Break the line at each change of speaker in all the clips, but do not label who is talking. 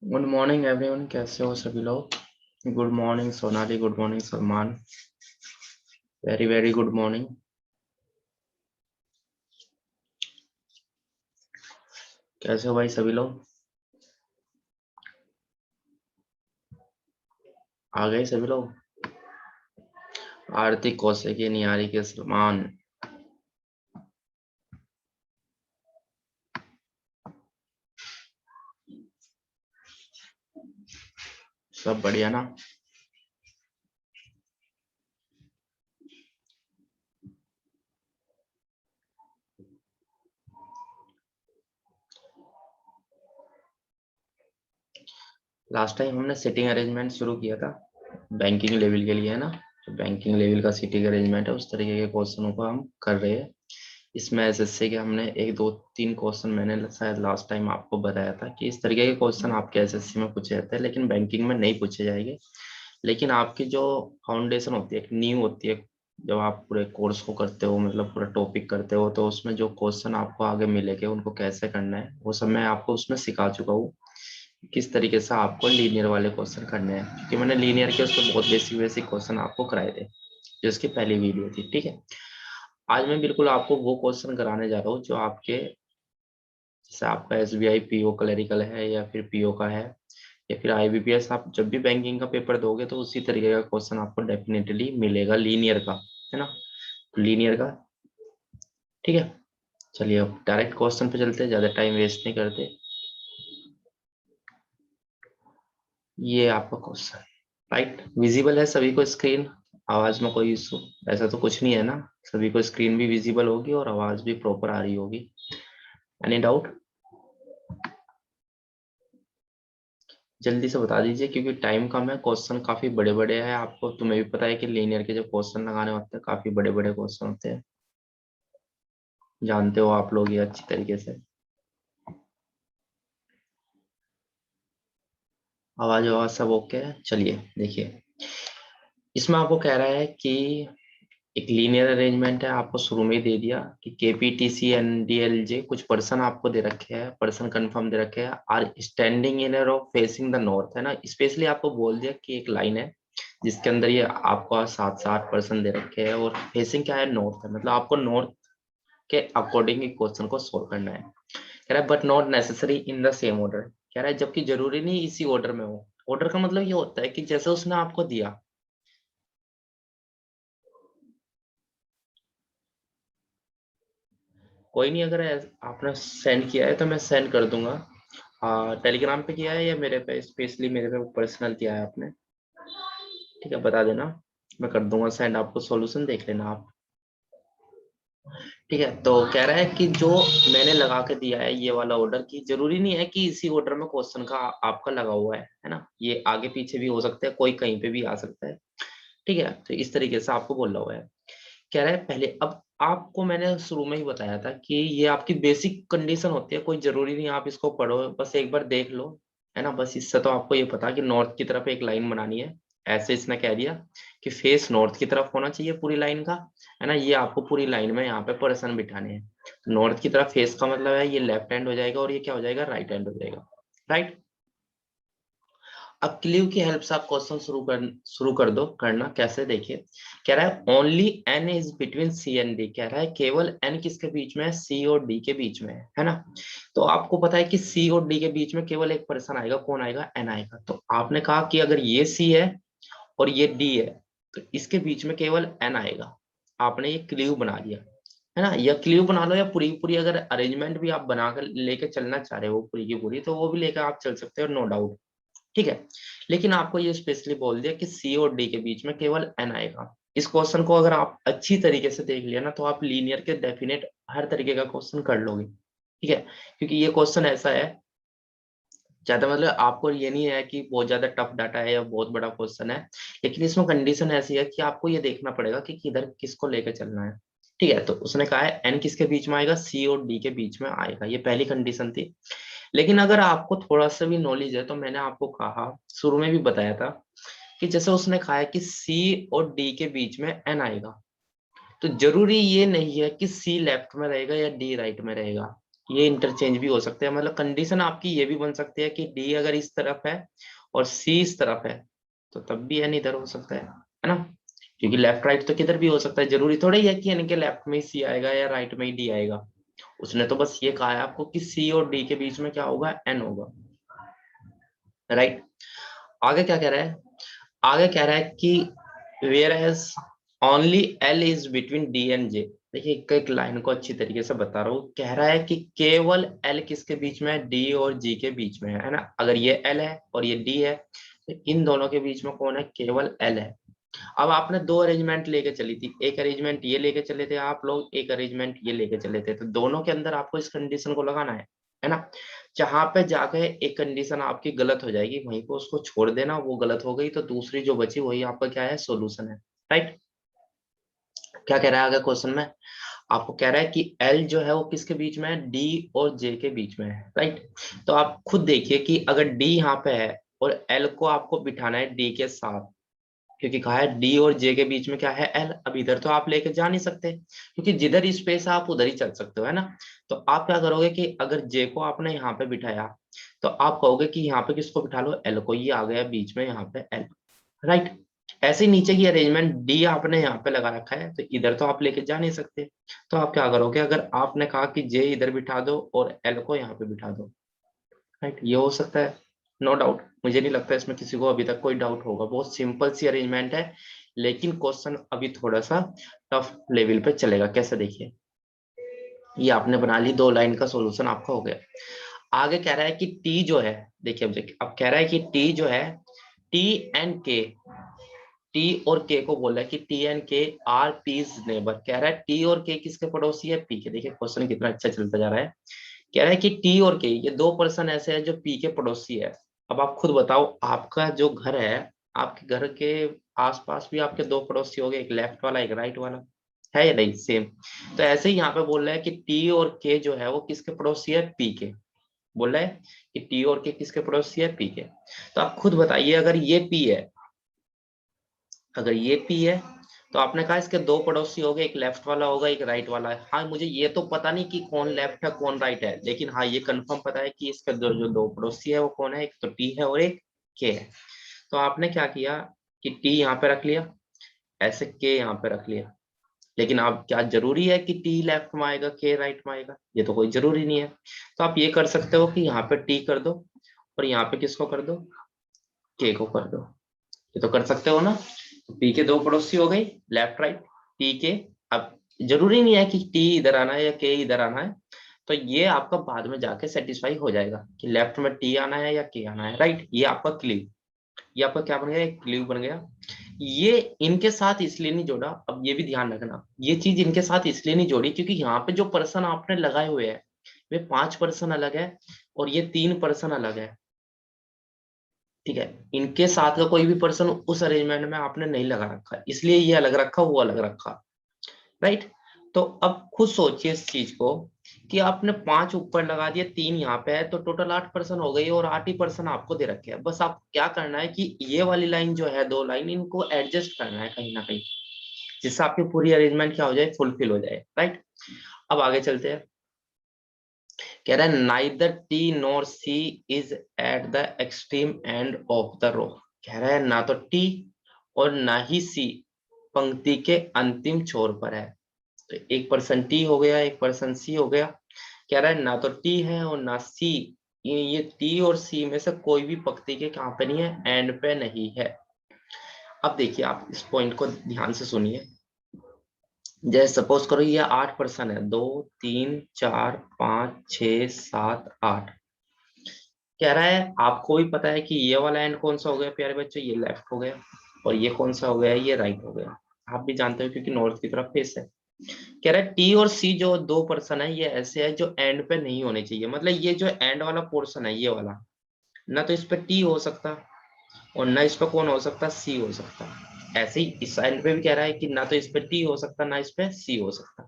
Good morning everyone, कैसे हो सभी लोग। Good morning Sonali, good morning Salman, very very good morning. कैसे हो भाई सभी लोग। आ गए सभी लोग। आरती कौशिकी, निहारी के सलमान। सब बढ़िया ना। लास्ट टाइम हमने सिटिंग अरेंजमेंट शुरू किया था बैंकिंग लेवल के लिए, है ना। जो बैंकिंग लेवल का सिटिंग अरेंजमेंट है उस तरीके के क्वेश्चनों को हम कर रहे हैं। इसमें एसएससी के हमने एक दो तीन क्वेश्चन, मैंने शायद लास्ट टाइम आपको बताया था कि इस तरीके के क्वेश्चन आपके एसएससी में पूछे जाते हैं, लेकिन बैंकिंग में नहीं पूछे जाएंगे। लेकिन आपकी जो फाउंडेशन होती है, एक नींव होती है। जब आप पूरे कोर्स को करते हो, मतलब पूरा टॉपिक करते हो, तो उसमें जो क्वेश्चन आपको आगे मिलेंगे उनको कैसे करना है वो सब मैं आपको उसमें सिखा चुका हूँ। किस तरीके से आपको लीनियर वाले क्वेश्चन करने हैं, क्योंकि मैंने लीनियर के उसमें बहुत बेसिक बेसिक क्वेश्चन आपको कराए थे जो इसकी पहली वीडियो थी। ठीक है, आज मैं बिल्कुल आपको वो क्वेश्चन कराने जा रहा हूँ जो आपके, जैसे आपका एसबीआई पीओ क्लरिकल है या फिर पीओ का है या फिर आईबीपीएस, आप जब भी बैंकिंग का पेपर दोगे तो उसी तरीके का क्वेश्चन आपको डेफिनेटली मिलेगा लीनियर का, है ना। लीनियर का, ठीक है। चलिए अब डायरेक्ट क्वेश्चन पे चलते हैं, ज्यादा टाइम वेस्ट नहीं करते। ये आपका क्वेश्चन राइट विजिबल है सभी को स्क्रीन। आवाज में कोई इशू ऐसा तो कुछ नहीं है ना। सभी को स्क्रीन भी विजिबल होगी और आवाज भी प्रॉपर आ रही होगी। Any doubt. जल्दी से बता दीजिए क्योंकि टाइम कम है, क्वेश्चन काफी बड़े बड़े हैं। आपको तुम्हें भी पता है कि लीनियर के जो क्वेश्चन लगाने होते हैं काफी बड़े बड़े क्वेश्चन होते हैं, जानते हो आप लोग ये अच्छी तरीके से। आवाज सब ओके है। चलिए देखिए, इसमें आपको कह रहा है कि एक लीनियर अरेंजमेंट है, आपको शुरू में ही दे दिया कि केपीटीसी एनडीएलजे कुछ पर्सन आपको दे रखे हैं, पर्सन कंफर्म दे रखे हैं, are standing in row facing the north, है ना। स्पेशली आपको बोल दिया कि एक लाइन है जिसके अंदर ये आपको 7 से 8 पर्सन दे रखे हैं और फेसिंग क्या है, नॉर्थ है, मतलब आपको नॉर्थ के अकॉर्डिंग क्वेश्चन को सोल्व करना है। कह रहा है but not necessary in the same order, कह रहा है जबकि जरूरी नहीं इसी ऑर्डर में हो। ऑर्डर का मतलब ये होता है कि जैसे उसने आपको दिया, कोई नहीं, अगर आपने सेंड किया है तो मैं सेंड कर दूंगा। टेलीग्राम पे किया है या मेरे पे, स्पेशली मेरे पे पर्सनल किया है आपने। ठीक है, बता देना, मैं कर दूंगा सेंड, आपको सॉल्यूशन देख लेना आप। ठीक है, तो कह रहा है कि जो मैंने लगा के दिया है ये वाला ऑर्डर, की जरूरी नहीं है कि इसी ऑर्डर में क्वेश्चन का आपका लगा हुआ है ना। ये आगे पीछे भी हो सकता है, कोई कहीं पे भी आ सकता है। ठीक है, तो इस तरीके से आपको बोला हुआ है। कह रहा है पहले, अब आपको मैंने शुरू में ही बताया था कि ये आपकी बेसिक कंडीशन होती है, कोई जरूरी नहीं आप इसको पढ़ो, बस एक बार देख लो, है ना। बस इससे तो आपको ये पता कि नॉर्थ की तरफ एक लाइन बनानी है। ऐसे इसने कह दिया कि फेस नॉर्थ की तरफ होना चाहिए पूरी लाइन का, है ना। ये आपको पूरी लाइन में यहाँ पे पर्सन बिठाने हैं। नॉर्थ की तरफ फेस का मतलब है ये लेफ्ट हैंड हो जाएगा और ये क्या हो जाएगा, राइट हैंड हो जाएगा। राइट। अब क्लीव की हेल्प से आप क्वेश्चन शुरू कर दो करना। कैसे, देखिए। कह रहा है only N is between C and D, कह रहा है केवल एन किसके बीच में है, सी और डी के बीच में है ना। तो आपको पता है कि सी और डी के बीच में केवल एक पर्सन आएगा, कौन आएगा, एन आएगा। तो आपने कहा कि अगर ये सी है और ये डी है तो इसके बीच में केवल एन आएगा। आपने ये क्लीव बना दिया, है ना। या क्लीव बना लो या पूरी पूरी अगर अरेंजमेंट भी आप बनाकर लेके चलना चाह रहे हो पूरी की पूरी, तो वो भी लेकर आप चल सकते हो, नो डाउट। ठीक है, लेकिन आपको ये स्पेशली बोल दिया कि सी और डी के बीच में केवल एन आएगा। इस क्वेश्चन को अगर आप अच्छी तरीके से देख लिया ना तो आप लीनियर के डेफिनेट हर तरीके का क्वेश्चन कर लोगे। ठीक है, क्योंकि ये क्वेश्चन ऐसा है, ज्यादा मतलब आपको ये नहीं है कि बहुत ज्यादा टफ डाटा है या बहुत बड़ा क्वेश्चन है, लेकिन इसमें कंडीशन ऐसी है कि आपको ये देखना पड़ेगा कि किधर किसको लेकर चलना है। ठीक है, तो उसने कहा है एन किसके बीच में आएगा, सी और डी के बीच में आएगा, ये पहली कंडीशन थी। लेकिन अगर आपको थोड़ा सा भी नॉलेज है तो मैंने आपको कहा, शुरू में भी बताया था कि जैसे उसने कहा है कि सी और डी के बीच में एन आएगा, तो जरूरी ये नहीं है कि सी लेफ्ट में रहेगा या डी राइट में रहेगा। ये इंटरचेंज भी हो सकते हैं, मतलब कंडीशन आपकी ये भी बन सकती है कि डी अगर इस तरफ है और सी इस तरफ है तो तब भी एन इधर हो सकता है ना, क्योंकि लेफ्ट राइट तो किधर भी हो सकता है, जरूरी थोड़ा ही है कि एन के लेफ्ट में ही सी आएगा या राइट में ही डी आएगा। उसने तो बस ये कहा है आपको कि सी और डी के बीच में क्या होगा, एन होगा, राइट। आगे क्या कह रहा है, आगे कह रहा है कि whereas only L is between D and J. देखिए एक लाइन को अच्छी तरीके से बता रहा हूँ, कह रहा है कि केवल एल किसके बीच में है, डी और जी के बीच में है ना। अगर ये एल है और ये डी है तो इन दोनों के बीच में कौन है, केवल एल है। अब आपने दो अरेंजमेंट लेके चली थी, एक अरेंजमेंट ये लेके चले थे आप लोग, एक अरेंजमेंट ये लेके चले थे, तो दोनों के अंदर आपको इस कंडीशन को लगाना है ना। जहां पे जाके एक कंडीशन आपकी गलत हो जाएगी वहीं पे उसको छोड़ देना, वो गलत हो गई तो दूसरी जो बची वही आपका क्या है, सॉल्यूशन है, राइट। क्या कह रहा है आगे क्वेश्चन में, आपको कह रहा है कि एल जो है वो किसके बीच में है, डी और जे के बीच में है, राइट। तो आप खुद देखिए कि अगर डी यहाँ पे है और एल को आपको बिठाना है डी के साथ, क्योंकि कहा है डी और जे के बीच में क्या है, एल। अब इधर तो आप लेके जा नहीं सकते क्योंकि जिधर स्पेस है आप उधर ही चल सकते हो, है ना। तो आप क्या करोगे कि अगर जे को आपने यहाँ पे बिठाया तो आप कहोगे कि यहाँ पे किसको बिठा लो, एल को, ये आ गया बीच में यहाँ पे एल, राइट। ऐसे ही नीचे की अरेंजमेंट डी आपने यहाँ पे लगा रखा है तो इधर तो आप लेके जा नहीं सकते। तो आप क्या करोगे, अगर आपने कहा कि जे इधर बिठा दो और एल को यहाँ पे बिठा दो, राइट, ये हो सकता है, नो डाउट। मुझे नहीं लगता इसमें किसी को अभी तक कोई डाउट होगा, बहुत सिंपल सी अरेंजमेंट है। लेकिन क्वेश्चन अभी थोड़ा सा टफ लेवल पे चलेगा, कैसे देखिए, ये आपने बना ली, दो लाइन का सॉल्यूशन आपका हो गया। आगे कह रहा है कि टी जो है, देखिए अब कह रहा है कि टी जो है, टी एंड के, टी और के को बोला है कि टी एंड के आर पीज नेबर। कह रहा है टी और के किसके पड़ोसी है, पी के। देखिए क्वेश्चन कितना अच्छा चलता जा रहा है। कह रहा है कि टी और के ये दो पर्सन ऐसे हैं जो पी के पड़ोसी है। अब आप खुद बताओ, आपका जो घर है, आपके घर के आसपास भी आपके दो पड़ोसी हो गए, एक लेफ्ट वाला एक राइट वाला, है या नहीं, सेम। तो ऐसे ही यहाँ पे बोल रहा है कि टी और के जो है वो किसके पड़ोसी है, पी के। बोल रहा है कि टी और के किसके पड़ोसी है, पी के। तो आप खुद बताइए, अगर ये पी है, अगर ये पी है तो आपने कहा इसके दो पड़ोसी हो गए, एक लेफ्ट वाला होगा एक राइट वाला है। हाँ मुझे ये तो पता नहीं कि कौन लेफ्ट है कौन राइट है, लेकिन हाँ ये कंफर्म पता है कि इसके जो दो पड़ोसी है वो कौन है, एक तो टी है और एक के है। तो आपने क्या किया कि टी यहाँ पे रख लिया, ऐसे के यहाँ पे रख लिया। लेकिन अब क्या जरूरी है कि टी लेफ्ट में आएगा के राइट में आएगा, ये तो कोई जरूरी नहीं है। तो आप ये कर सकते हो कि यहाँ पे टी कर दो और यहाँ पे किसको कर दो, के को कर दो। ये तो कर सकते हो ना। तो पी के दो पड़ोसी हो गई, लेफ्ट राइट, टी के। अब जरूरी नहीं है कि टी इधर आना है या के इधर आना है, तो ये आपका बाद में जाके सेटिस्फाई हो जाएगा कि लेफ्ट में टी आना है या के आना है, राइट। ये आपका क्लीव, ये आपका क्या बन गया, एक क्लीव बन गया। ये इनके साथ इसलिए नहीं जोड़ा, अब ये भी ध्यान रखना, ये चीज इनके साथ इसलिए नहीं जोड़ी क्योंकि यहाँ पे जो पर्सन आपने लगाए हुए हैं वे 5 पर्सन अलग है और ये 3 पर्सन अलग है, ठीक है। इनके साथ का कोई भी पर्सन उस अरेंजमेंट में आपने नहीं लगा रखा, इसलिए ये अलग रखा वो अलग रखा, राइट। तो अब खुद सोचिए इस चीज को कि आपने 5 ऊपर लगा दिया, 3 यहाँ पे है, तो टोटल 8 पर्सन हो गई और 8 ही पर्सन आपको दे रखे हैं। बस आप क्या करना है कि ये वाली लाइन जो है, दो लाइन, इनको एडजस्ट करना है कहीं ना कहीं, जिससे आपकी पूरी अरेंजमेंट क्या हो जाए, फुलफिल हो जाए, राइट। अब आगे चलते हैं। कह रहा है neither T nor C is at the extreme end of the row. कह रहा है ना तो टी और ना ही सी पंक्ति के अंतिम छोर पर है। तो एक पर्सन टी हो गया एक पर्सन सी हो गया। कह रहा है ना तो टी है और ना सी, ये टी और सी में से कोई भी पंक्ति के कहां पे नहीं है, एंड पे नहीं है। अब देखिए आप इस पॉइंट को ध्यान से सुनिए। जैसे सपोज करो ये 8 पर्सन है, 2 3 4 5 6 7 8। कह रहा है आपको भी पता है कि ये वाला एंड कौन सा हो गया प्यारे बच्चों, ये लेफ्ट हो गया, और ये कौन सा हो गया, ये राइट हो गया। आप भी जानते हो क्योंकि नॉर्थ की तरफ फेस है। कह रहा है टी और सी जो 2 पर्सन है ये ऐसे है जो एंड पे नहीं होने चाहिए, मतलब ये जो एंड वाला पोर्शन है ये वाला, ना तो इस पे टी हो सकता और ना इस पे कौन हो सकता, सी हो सकता। ऐसे ही इस एंड पे भी कह रहा है कि ना तो इस पे टी हो सकता ना इस पे सी हो सकता।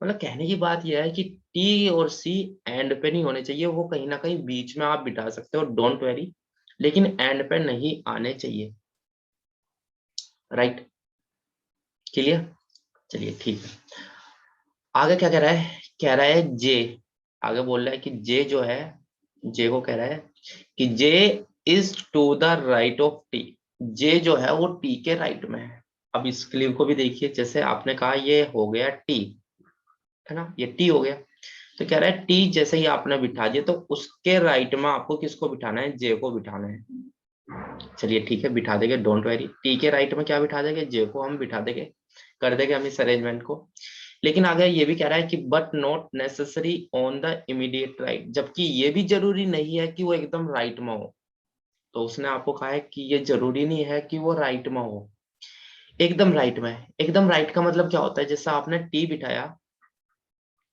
मतलब कहने की बात यह है कि टी और सी एंड पे नहीं होने चाहिए, वो कहीं ना कहीं बीच में आप बिठा सकते हो, डोंट वेरी, लेकिन एंड पे नहीं आने चाहिए, राइट। क्लियर, चलिए ठीक है। आगे क्या कह रहा है, कह रहा है जे, आगे बोल रहा है कि जे जो है, जे को कह रहा है कि J is to the right of T. J जो है वो टी के राइट में है। अब इस क्लिप को भी देखिए, जैसे आपने कहा ये हो गया टी, है ना, ये टी हो गया। तो कह रहा है टी जैसे ही आपने बिठा दिया तो उसके राइट में आपको किसको बिठाना है, जे को बिठाना है। चलिए ठीक है, बिठा देंगे, डोंट वेरी। टी के राइट में क्या बिठा देंगे, जे को हम बिठा देंगे, कर देंगे हम इस अरेंजमेंट को। लेकिन आगे ये भी कह रहा है कि but not necessary on the immediate right, जबकि ये भी जरूरी नहीं है कि वो एकदम राइट में हो। तो उसने आपको कहा है कि ये जरूरी नहीं है कि वो राइट में हो, एकदम राइट में है। एकदम राइट का मतलब क्या होता है, जैसा आपने टी बिठाया,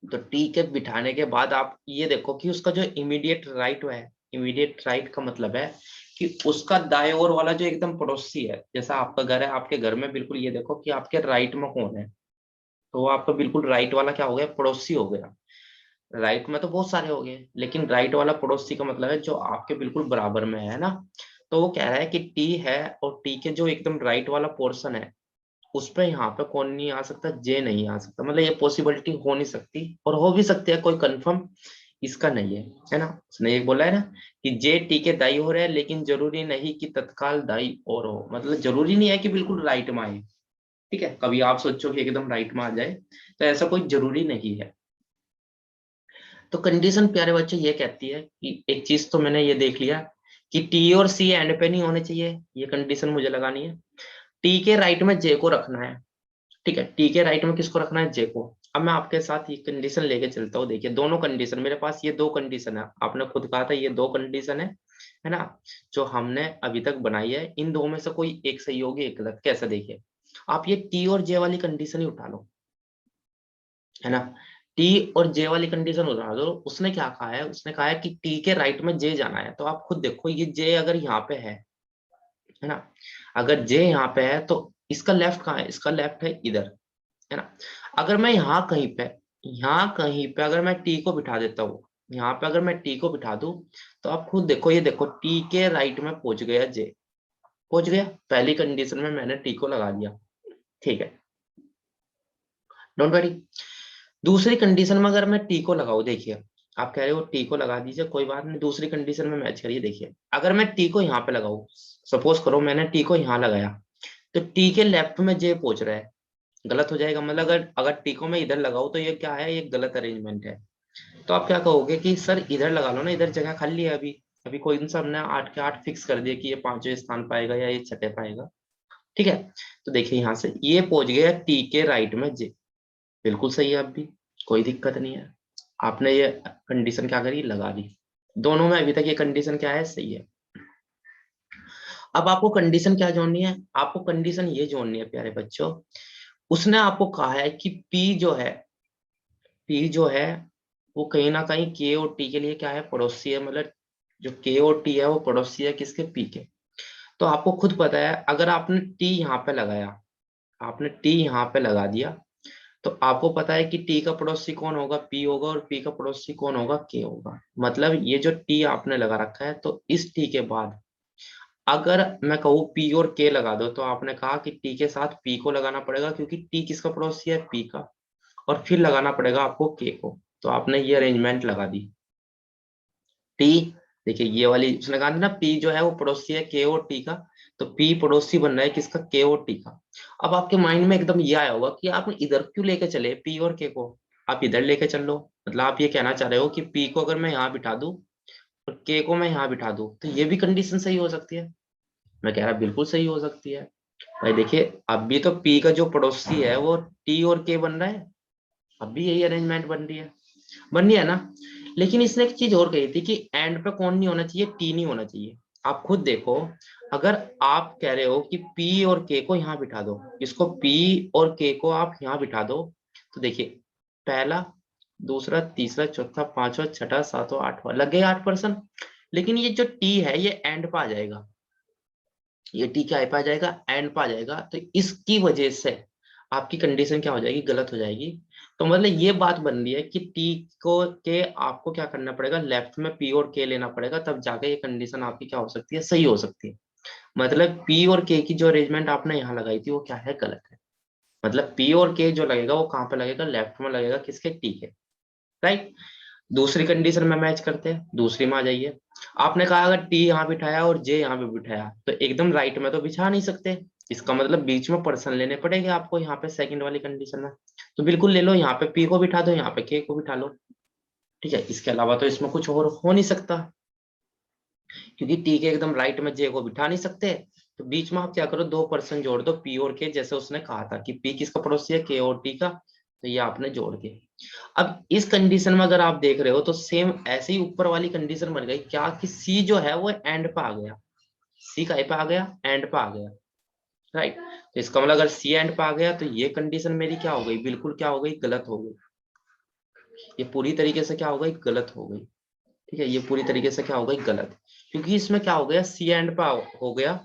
तो टी के बिठाने के बाद आप ये देखो कि उसका जो इमीडिएट राइट है, इमीडिएट राइट का मतलब है कि उसका दाएं ओर वाला जो एकदम पड़ोसी है, जैसा आपका घर है, आपके घर में बिल्कुल ये देखो कि आपके राइट में कौन है, तो वो आपका बिल्कुल राइट वाला क्या हो गया, पड़ोसी हो गया। राइट में तो बहुत सारे हो गए, लेकिन राइट वाला पड़ोसी का मतलब है जो आपके बिल्कुल बराबर में है ना। तो वो कह रहा है कि टी है और टी के जो एकदम राइट वाला पोर्शन है उस पे यहाँ पे कौन नहीं आ सकता, जे नहीं आ सकता। मतलब ये पॉसिबिलिटी हो नहीं सकती, और हो भी सकती है, कोई कंफर्म इसका नहीं है ना। उसने ये बोला है ना कि जे टी के दाई हो रहा है, लेकिन जरूरी नहीं कि तत्काल दाई और हो, मतलब जरूरी नहीं है कि बिल्कुल राइट में आए। ठीक है, कभी आप सोचो कि एकदम राइट में आ जाए, तो ऐसा कोई जरूरी नहीं है। तो कंडीशन प्यारे बच्चे ये कहती है कि एक चीज तो मैंने ये देख लिया कि टी और सी एंड पे नहीं होने चाहिए, ये कंडीशन मुझे लगानी है। टी के राइट में जे को रखना है। ठीक है, टी के राइट में किसको रखना है, जे को। अब मैं आपके साथ ये कंडीशन लेके चलता हूँ। देखिए दोनों कंडीशन मेरे पास, ये दो कंडीशन है, आपने खुद कहा था ये दो कंडीशन है ना, जो हमने अभी तक बनाई है। इन दो में से कोई एक सही होगी, एक गलत। कैसे, देखिए आप ये टी और जे वाली कंडीशन ही उठा लो, है ना। टी और जे वाली कंडीशन उठा दो। उसने क्या कहा है, उसने कहा है कि टी के राइट में जे जाना है। तो आप खुद देखो, ये जे अगर यहाँ पे है ना, अगर जे यहाँ पे है तो इसका लेफ्ट कहाँ है, इसका लेफ्ट है इधर, है ना। अगर मैं यहाँ कहीं पे अगर मैं टी को बिठा देता हूँ, यहाँ पे अगर मैं टी को बिठा दूं, तो आप खुद देखो, ये देखो टी के राइट में पहुंच गया जे, पहुंच गया। पहली कंडीशन में मैंने टी को लगा दिया, ठीक है, डोंट वरी। दूसरी कंडीशन में अगर मैं टी को लगाऊं, देखिए आप कह रहे हो टी को लगा दीजिए, कोई बात नहीं, दूसरी कंडीशन में मैच करिए। देखिए अगर मैं टी को यहाँ पे लगाऊं, सपोज करो मैंने टी को यहाँ लगाया, तो टी के लेफ्ट में जे पहुंच रहा है, गलत हो जाएगा। मतलब अगर अगर टी को मैं इधर लगाऊं तो ये क्या है, ये गलत अरेंजमेंट है। तो आप क्या कहोगे कि सर इधर लगा लो ना, इधर जगह खाली है अभी। अभी कोई सा हमने 8 के 8 फिक्स कर दिया कि ये पांचवें स्थान पाएगा या ये छठे पाएगा। ठीक है, तो देखिए यहाँ से ये पहुंच गया टी के राइट में जे, बिल्कुल सही है। अब भी कोई दिक्कत नहीं है, आपने ये कंडीशन क्या करी, लगा दी। दोनों में अभी तक ये कंडीशन क्या है, सही है। अब आपको कंडीशन क्या जोड़नी है, आपको कंडीशन ये जोड़नी है प्यारे बच्चों। उसने आपको कहा है कि पी जो है वो कहीं ना कहीं के और टी के लिए क्या है, पड़ोसी है। मतलब जो के और टी है वो पड़ोसी है किसके, पी के। तो आपको खुद पता है, अगर आपने टी यहाँ पे लगाया, आपने टी यहाँ पे लगा दिया, तो आपको पता है कि टी का पड़ोसी कौन होगा, पी होगा, और पी का पड़ोसी कौन होगा, के होगा। मतलब ये जो टी आपने लगा रखा है, तो इस टी के बाद अगर मैं कहूँ पी और के लगा दो, तो आपने कहा कि टी के साथ पी को लगाना पड़ेगा, क्योंकि टी किसका पड़ोसी है, पी का। और फिर लगाना पड़ेगा आपको के को। तो आपने ये अरेंजमेंट लगा दी। टी, देखिए ये वाली उसने कहा था ना, पी जो है वो पड़ोसी है के और टी का, तो पी पड़ोसी बन रहा है किसका, के और टी का। अब आपके माइंड में एकदम ये आया होगा कि आप इधर क्यों लेके चले पी और के को, आप इधर लेके चल लो। मतलब आप ये कहना चाह रहे हो कि पी को अगर मैं यहाँ बिठा दूं और के को मैं यहाँ बिठा दूं, तो ये भी कंडीशन सही हो सकती है। मैं कह रहा बिल्कुल सही हो सकती है भाई। देखिए अब भी तो पी का जो पड़ोसी है वो टी और के बन रहा है, अब भी यही अरेंजमेंट बन रही है ना। लेकिन इसने एक चीज और कही थी कि एंड पे कौन नहीं होना चाहिए, टी नहीं होना चाहिए। आप खुद देखो, अगर आप कह रहे हो कि पी और के को यहाँ बिठा दो, इसको पी और के को आप यहाँ बिठा दो, तो देखिए पहला, दूसरा, तीसरा, चौथा, पांचवा, छठा, सातवां, आठवां, लग गए 8%। लेकिन ये जो टी है ये एंड पे आ जाएगा, ये टी क्या पे आ जाएगा, एंड पे आ जाएगा। तो इसकी वजह से आपकी कंडीशन क्या हो जाएगी, गलत हो जाएगी। तो मतलब ये बात बन रही है कि टी को के आपको क्या करना पड़ेगा, लेफ्ट में पी और के लेना पड़ेगा, तब जाके ये कंडीशन आपकी क्या हो सकती है, सही हो सकती है। मतलब पी और के की जो अरेंजमेंट आपने यहाँ लगाई थी वो क्या है, गलत है। मतलब पी और के जो लगेगा वो कहाँ पे लगेगा, लेफ्ट में लगेगा किसके, टी के, राइट। दूसरी कंडीशन में मैच करते हैं, दूसरी में आ जाइए। आपने कहा अगर टी यहाँ बिठाया और जे यहाँ पे बिठाया तो एकदम राइट में तो बिछा नहीं सकते, इसका मतलब बीच में पर्सन लेने पड़ेंगे आपको यहाँ पे सेकंड वाली कंडीशन में। तो बिल्कुल ले लो, यहाँ पे पी को बिठा दो, यहाँ पे के को बिठा लो। ठीक है, इसके अलावा तो इसमें कुछ और हो नहीं सकता, क्योंकि टी के एकदम राइट में जे को बिठा नहीं सकते। तो बीच में आप क्या करो, दो पर्सन जोड़ दो, पी और के, जैसे उसने कहा था कि पी किसका पड़ोसी है, के और टी का। तो ये आपने जोड़ के, अब इस कंडीशन में अगर आप देख रहे हो तो सेम ऐसे ही ऊपर वाली कंडीशन बन गई क्या, कि सी जो है वो एंड पे आ गया, सी कहीं पे आ गया, एंड पे आ गया। राइट, तो इसका मतलब अगर सी एंड पे आ गया तो ये कंडीशन मेरी क्या हो गई, बिल्कुल क्या हो गई, गलत हो गई। ये पूरी तरीके से क्या हो गई, गलत हो गई। ठीक है, ये पूरी तरीके से क्या हो गई, गलत, क्योंकि इसमें क्या हो गया, सी एंड पे हो गया।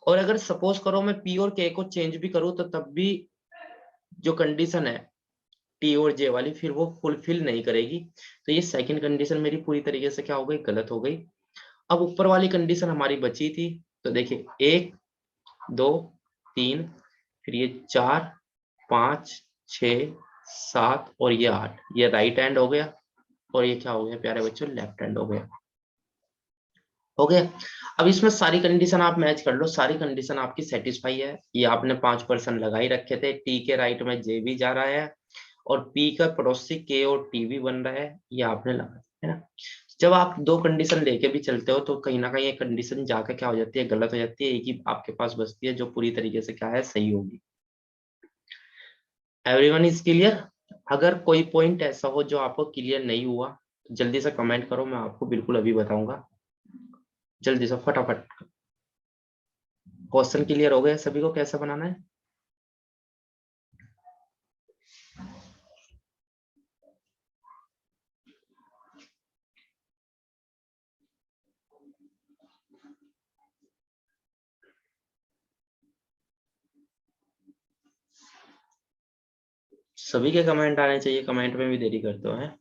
और अगर सपोज करो मैं पी और के को चेंज भी करूं तो तब भी जो कंडीशन है टी और जे वाली, फिर वो फुलफिल नहीं करेगी। तो ये सेकंड कंडीशन मेरी पूरी तरीके से क्या हो गई, गलत हो गई। अब ऊपर वाली कंडीशन हमारी बची थी, तो देखिए 1 2 3, फिर ये 4 5 6 7 और ये 8, ये राइट हैंड हो गया, और ये क्या हो गया प्यारे बच्चों, लेफ्ट हैंड हो गया। हो गया। अब इसमें सारी कंडीशन आप मैच कर लो, सारी कंडीशन आपकी सेटिस्फाई है। ये आपने 5% लगा ही रखे थे, टी के राइट में जे भी जा रहा है और पी का पड़ोसी के और टी भी बन रहा है, ये आपने लगा, है ना। जब आप दो कंडीशन लेके भी चलते हो तो कहीं ना कहीं एक कंडीशन जाकर क्या हो जाती है, गलत हो जाती है, एक ही आपके पास बचती है जो पूरी तरीके से क्या है, सही होगी। Everyone is clear? अगर कोई पॉइंट ऐसा हो जो आपको क्लियर नहीं हुआ तो जल्दी से कमेंट करो, मैं आपको बिल्कुल अभी बताऊंगा, जल्दी से फटाफट। क्वेश्चन क्लियर हो गया सभी को कैसे बनाना है? सभी के कमेंट आने चाहिए, कमेंट में भी देरी करते हो हैं।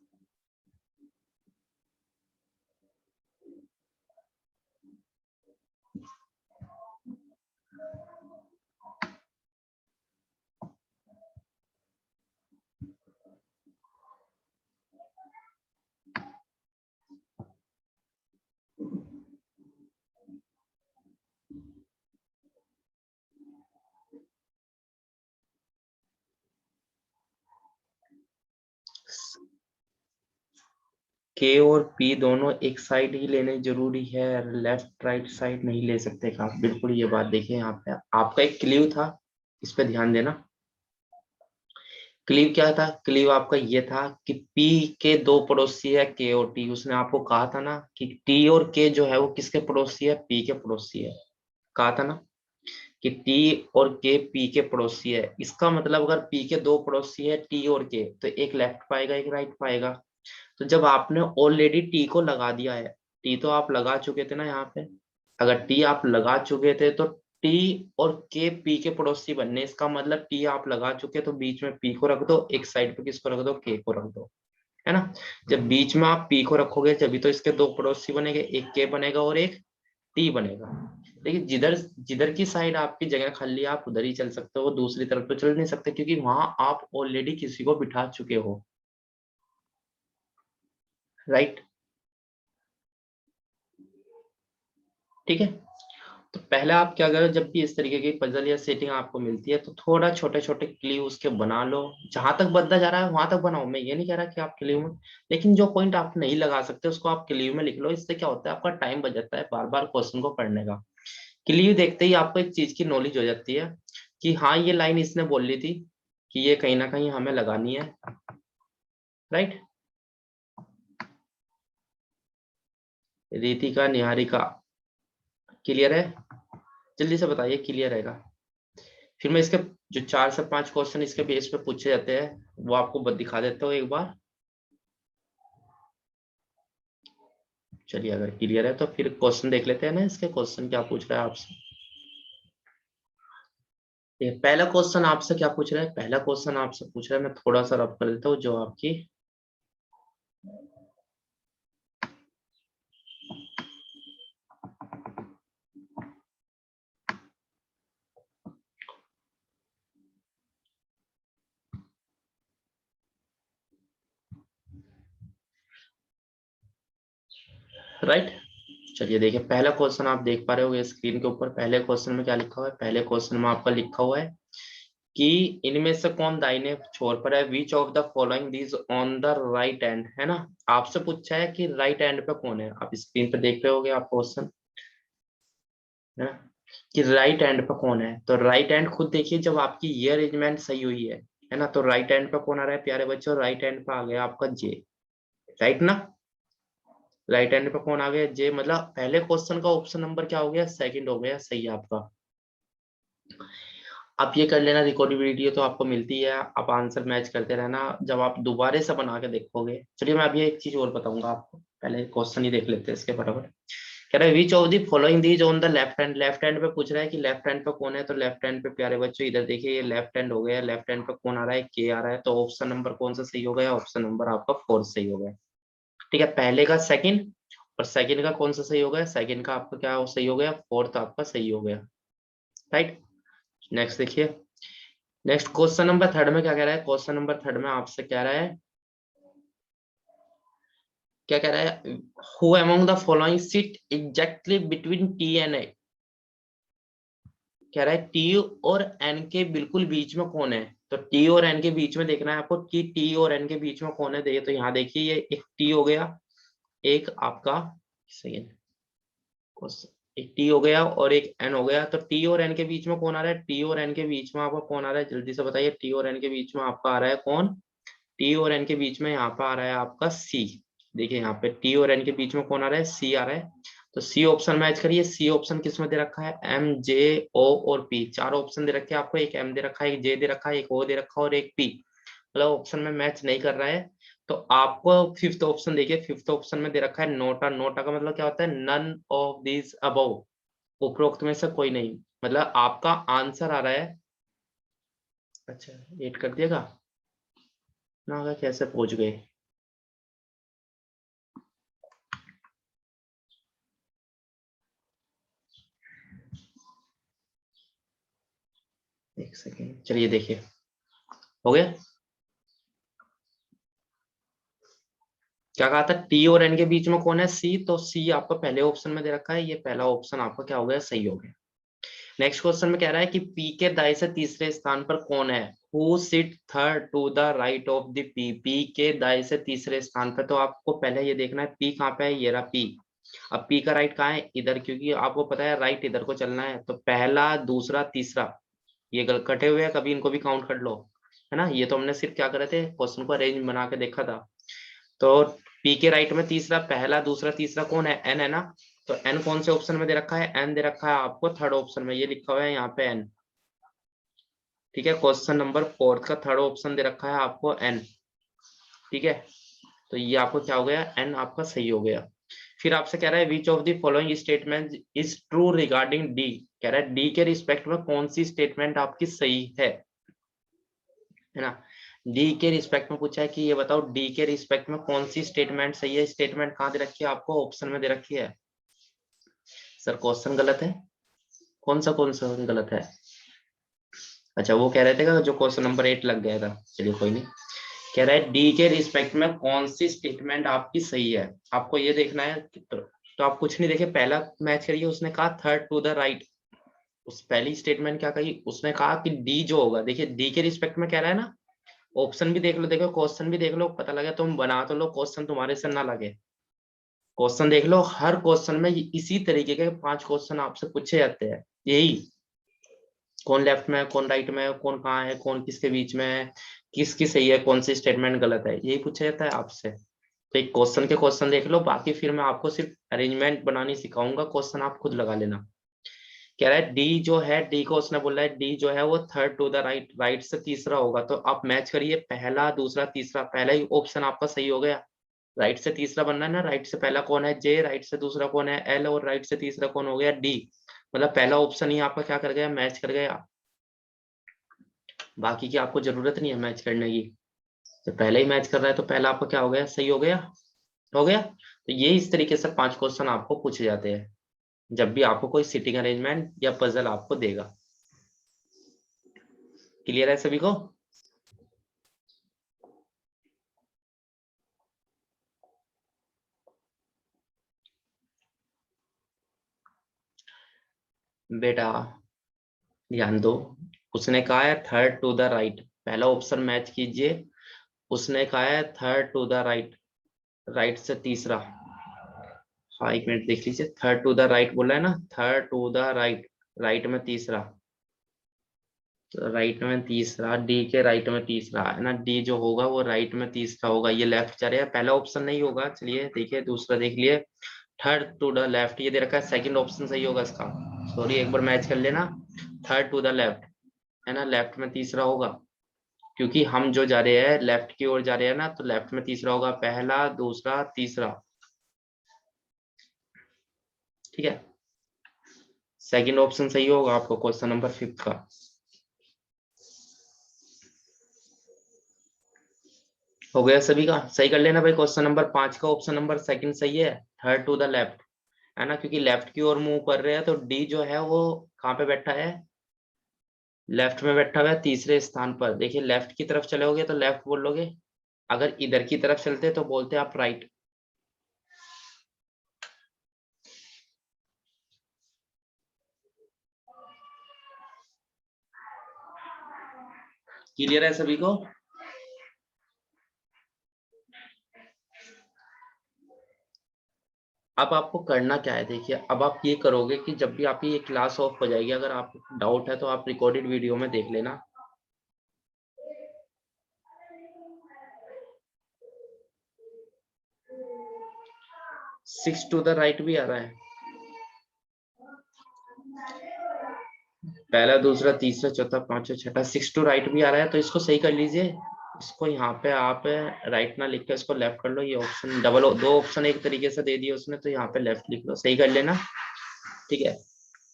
के और पी दोनों एक साइड ही लेने जरूरी है, लेफ्ट राइट साइड नहीं ले सकते का, बिल्कुल ये बात देखिए, यहाँ पे आपका एक क्लीव था, इस पे ध्यान देना। क्लीव क्या था, क्लीव आपका ये था कि पी के दो पड़ोसी है के और टी, उसने आपको कहा था ना कि टी और के जो है वो किसके पड़ोसी है, पी के पड़ोसी है, कहा था ना कि टी और के पी के पड़ोसी है। इसका मतलब अगर पी के दो पड़ोसी है टी और के, तो एक लेफ्ट पाएगा एक राइट पाएगा। तो जब आपने ऑलरेडी टी को लगा दिया है, टी तो आप लगा चुके थे ना यहाँ पे, अगर टी आप लगा चुके थे तो टी और के पी के पड़ोसी बनने, इसका मतलब टी आप लगा चुके तो बीच में पी को रख दो, एक साइड पे किसको रख दो, के को रख दो, है ना। जब बीच में आप पी को रखोगे तभी तो इसके दो पड़ोसी बनेंगे, एक के बनेगा और एक टी बनेगा। लेकिन जिधर जिधर की साइड आपकी जगह खाली है आप उधर ही चल सकते हो, दूसरी तरफ तो चल नहीं सकते, क्योंकि वहां आप ऑलरेडी किसी को बिठा चुके हो। राइट, ठीक है। तो पहले आप क्या करो, जब भी इस तरीके की पजल या सेटिंग आपको मिलती है तो थोड़ा छोटे छोटे क्लिव उसके बना लो, जहां तक बनता जा रहा है वहां तक बनाओ, मैं ये नहीं कह रहा कि आप क्लिव में, लेकिन जो पॉइंट आप नहीं लगा सकते उसको आप क्लिव में लिख लो, इससे क्या होता है आपका टाइम बच जाता है बार बार क्वेश्चन को पढ़ने का। क्लिव देखते ही आपको एक चीज की नॉलेज हो जाती है कि हाँ ये लाइन इसने बोल ली थी कि ये कहीं ना कहीं हमें लगानी है। राइट, रीतिका निहारिका क्लियर है? जल्दी से बताइए क्लियर रहेगा। फिर मैं इसके जो 4 से 5 क्वेश्चन इसके बेस पे पूछे जाते हैं वो आपको दिखा देता हूँ एक बार। चलिए अगर क्लियर है तो फिर क्वेश्चन देख लेते हैं ना, इसके क्वेश्चन क्या पूछ रहा है आपसे। ये पहला क्वेश्चन आपसे क्या पूछ रहा है, पहला क्वेश्चन आपसे पूछ रहा है, मैं थोड़ा सा रब कर देता हूँ जो आपकी, राइट। चलिए देखिए, पहला क्वेश्चन आप देख पा रहे हो स्क्रीन के ऊपर। पहले क्वेश्चन में क्या लिखा हुआ है? पहले क्वेश्चन में आपका लिखा हुआ है कि इनमें से कौन दाहिने छोर पर है? Which of the following these on the right and, है ना। आपसे पूछा है कि राइट एंड पे कौन है। आप स्क्रीन पे देख रहे होगे आप क्वेश्चन, है ना, कि राइट एंड पे कौन है। तो राइट एंड खुद देखिए, जब आपकी ये अरेंजमेंट सही हुई है ना, तो राइट एंड पे कौन आ रहा है प्यारे बच्चों? राइट एंड पे आ गया आपका जे। राइट ना। राइट हैंड पे कौन आ गया? जे। मतलब पहले क्वेश्चन का ऑप्शन नंबर क्या हो गया? सेकंड हो गया। सही है आपका। आप ये कर लेना, रिकॉर्डेड वीडियो तो आपको मिलती है, आप आंसर मैच करते रहना जब आप दोबारा से बना के देखोगे। चलिए मैं अभी एक चीज और बताऊंगा आपको, पहले क्वेश्चन ही देख लेते हैं इसके फटाफट। कह रहा है which of the following these on the left hand. Left hand पे पूछ रहा है कि लेफ्ट हैंड पे कौन है। तो लेफ्ट हैंड पे प्यारे बच्चों इधर देखिए, ये लेफ्ट हैंड हो गया। लेफ्ट हैंड पे कौन आ रहा है? के आ रहा है। तो ऑप्शन नंबर कौन सा सही हो गया? ऑप्शन नंबर आपका फोर्थ सही हो गया। ठीक है, पहले का सेकंड और सेकंड का कौन सा सही हो गया? सेकंड का आपका क्या सही हो गया? फोर्थ आपका सही हो गया। राइट। नेक्स्ट देखिए, नेक्स्ट क्वेश्चन नंबर थर्ड में क्या कह रहा है? क्वेश्चन नंबर थर्ड में आपसे कह रहा है, क्या कह रहा है? Who among the following sit exactly between T and A. कह रहा है टी और एन के बिल्कुल बीच में कौन है। तो टी और एन के बीच में देखना है आपको कि टी और एन के बीच में कौन है। देखिए तो यहाँ देखिए, ये एक टी हो गया, एक आपका सही है, एक टी हो गया और एक एन हो गया। तो टी और एन के बीच में कौन आ रहा है? टी और एन के बीच में आपका कौन आ रहा है? जल्दी से बताइए। टी और एन के बीच में आपका आ रहा है कौन? टी और एन के बीच में यहाँ पे आ रहा है आपका सी। देखिए यहाँ पे टी और एन के बीच में कौन आ रहा है? सी आ रहा है। तो सी ऑप्शन मैच करिए। सी ऑप्शन किस में दे रखा है? एम, जे, ओ और पी। चार ऑप्शन दे रखे हैं आपको। एक एम दे रखा है, एक जे दे रखा है, एक ओ दे रखा है और एक पी। मतलब ऑप्शन में मैच नहीं कर रहा है। तो आपको फिफ्थ ऑप्शन देखिए, फिफ्थ ऑप्शन में दे रखा है नोटा। नोटा का मतलब क्या होता है? नन ऑफ दिस अबव, उपरोक्त में से कोई नहीं। मतलब आपका आंसर आ रहा है, अच्छा एड कर दिएगा ना, होगा कैसे पहुंच गए? एक सेकेंड, चलिए देखिए, हो गया। क्या कहा था? टी और एन के बीच में कौन है? सी। तो सी आपका पहले ऑप्शन में दे रखा है, ये पहला ऑप्शन आपका क्या हो गया? सही हो गया। नेक्स्ट क्वेश्चन में कह रहा है कि पी के दाएं से तीसरे स्थान पर कौन है? Who sit third to the right of the P. P के दाएं से तीसरे स्थान पर। तो आपको पहले ये देखना है पी कहाँ पे है। ये रहा पी। अब पी का राइट कहाँ है? इधर, क्योंकि आपको पता है राइट इधर को चलना है। तो पहला, दूसरा, तीसरा, ये कटे हुए हैं, कभी इनको भी काउंट कर लो, है ना। ये तो हमने सिर्फ क्या करे थे, क्वेश्चन को अरेंज बना के देखा था। तो पी के राइट में तीसरा, पहला, दूसरा, तीसरा कौन है? एन है ना। तो एन कौन से ऑप्शन में दे रखा है? एन दे रखा है आपको थर्ड ऑप्शन में, ये लिखा हुआ है यहाँ पे एन। ठीक है, क्वेश्चन नंबर फोर्थ का थर्ड ऑप्शन दे रखा है आपको एन। ठीक है, तो ये आपको क्या हो गया? एन आपका सही हो गया। फिर आपसे कह रहा है which of the following statement is true regarding D. कह रहा है डी के रिस्पेक्ट में कौन सी स्टेटमेंट आपकी सही है ना। डी के रिस्पेक्ट में पूछा है कि ये बताओ डी के रिस्पेक्ट में कौन सी स्टेटमेंट सही है। स्टेटमेंट कहाँ दे रखी है आपको? ऑप्शन में दे रखी है। सर क्वेश्चन गलत है। कौन सा गलत है? अच्छा वो कह रहे थे कि जो क्वेश्चन नंबर 8 लग गया था। चलिए कोई नहीं। कह रहा है डी के रिस्पेक्ट में कौन सी स्टेटमेंट आपकी सही है। आपको ये देखना है। तो आप कुछ नहीं देखे, पहला मैच करिए। उसने कहा थर्ड टू द राइट। उस पहली स्टेटमेंट क्या कही? उसने कहा कि डी जो होगा, देखिए डी के रिस्पेक्ट में कह रहा है ना। ऑप्शन भी देख लो, देखो क्वेश्चन भी देख लो, पता लगे तुम बना तो लो, क्वेश्चन तुम्हारे से ना लगे। क्वेश्चन देख लो, हर क्वेश्चन में इसी तरीके के 5 क्वेश्चन आपसे पूछे जाते हैं। यही, कौन लेफ्ट में है, कौन राइट में है, कौन कहाँ है, कौन किसके बीच में है, किसकी सही है, कौन सी स्टेटमेंट गलत है, यही पूछा जाता है आपसे। तो एक क्वेश्चन के क्वेश्चन देख लो, बाकी फिर मैं आपको सिर्फ अरेंजमेंट बनानी सिखाऊंगा, क्वेश्चन आप खुद लगा लेना। कह रहा है डी जो है, डी को उसने बोला है डी जो है वो third to the right, right से तीसरा होगा। तो आप मैच करिए, पहला, दूसरा, तीसरा। पहला ही ऑप्शन आपका सही हो गया। राइट से तीसरा बनना है ना। राइट से पहला कौन है? जे। राइट से दूसरा कौन है? एल। और राइट से तीसरा कौन हो गया? डी। मतलब पहला ऑप्शन ही आपका क्या कर गया? मैच कर गया। बाकी की आपको जरूरत नहीं है मैच करने की। तो पहले ही मैच कर रहा है तो पहला आपका क्या हो गया? सही हो गया। हो गया। तो ये इस तरीके से 5 क्वेश्चन आपको पूछे जाते हैं जब भी आपको कोई सिटिंग अरेंजमेंट या पजल आपको देगा। क्लियर है सभी को? बेटा ध्यान दो, उसने कहा है थर्ड टू द राइट, पहला ऑप्शन मैच कीजिए। उसने कहा है third to the right, right से तीसरा। हाँ एक मिनट देख लीजिए, थर्ड टू द राइट बोला है ना, third to the right, right में तीसरा, तो राइट में तीसरा, डी के राइट में तीसरा है ना, डी जो होगा वो राइट में तीसरा होगा, ये लेफ्ट चलेगा, पहला ऑप्शन नहीं होगा। चलिए देखिए दूसरा देख लिए, थर्ड टू द लेफ्ट ये दे रखा है, सेकंड ऑप्शन सही होगा इसका। सॉरी एक बार मैच कर लेना, थर्ड टू द लेफ्ट है ना, लेफ्ट में तीसरा होगा, क्योंकि हम जो जा रहे हैं लेफ्ट की ओर जा रहे हैं ना, तो लेफ्ट में तीसरा होगा, पहला दूसरा तीसरा। ठीक है, सेकंड ऑप्शन सही होगा आपको क्वेश्चन नंबर 5 का। हो गया सभी का, सही कर लेना भाई। क्वेश्चन नंबर 5 का ऑप्शन नंबर सेकंड सही है, थर्ड टू द लेफ्ट है ना, क्योंकि लेफ्ट की ओर मूव कर रहे हैं, तो डी जो है वो कहाँ पे बैठा है, लेफ्ट में बैठा हुआ है तीसरे स्थान पर। देखिए लेफ्ट की तरफ चलोगे तो लेफ्ट बोलोगे, अगर इधर की तरफ चलते तो बोलते आप राइट। क्लियर है सभी को? अब आपको करना क्या है, देखिए अब आप ये करोगे कि जब भी आपकी ये क्लास ऑफ हो जाएगी, अगर आपको डाउट है तो आप रिकॉर्डेड वीडियो में देख लेना। सिक्स टू द राइट भी आ रहा है, पहला दूसरा तीसरा चौथा पांचवा छठा, सिक्स टू राइट भी आ रहा है, तो इसको सही कर लीजिए। इसको यहाँ पे आप राइट ना लिख के इसको लेफ्ट कर लो, ये ऑप्शन डबल, दो ऑप्शन एक तरीके से दे दिए उसने, तो यहाँ पे लेफ्ट लिख लो, सही कर लेना। ठीक है,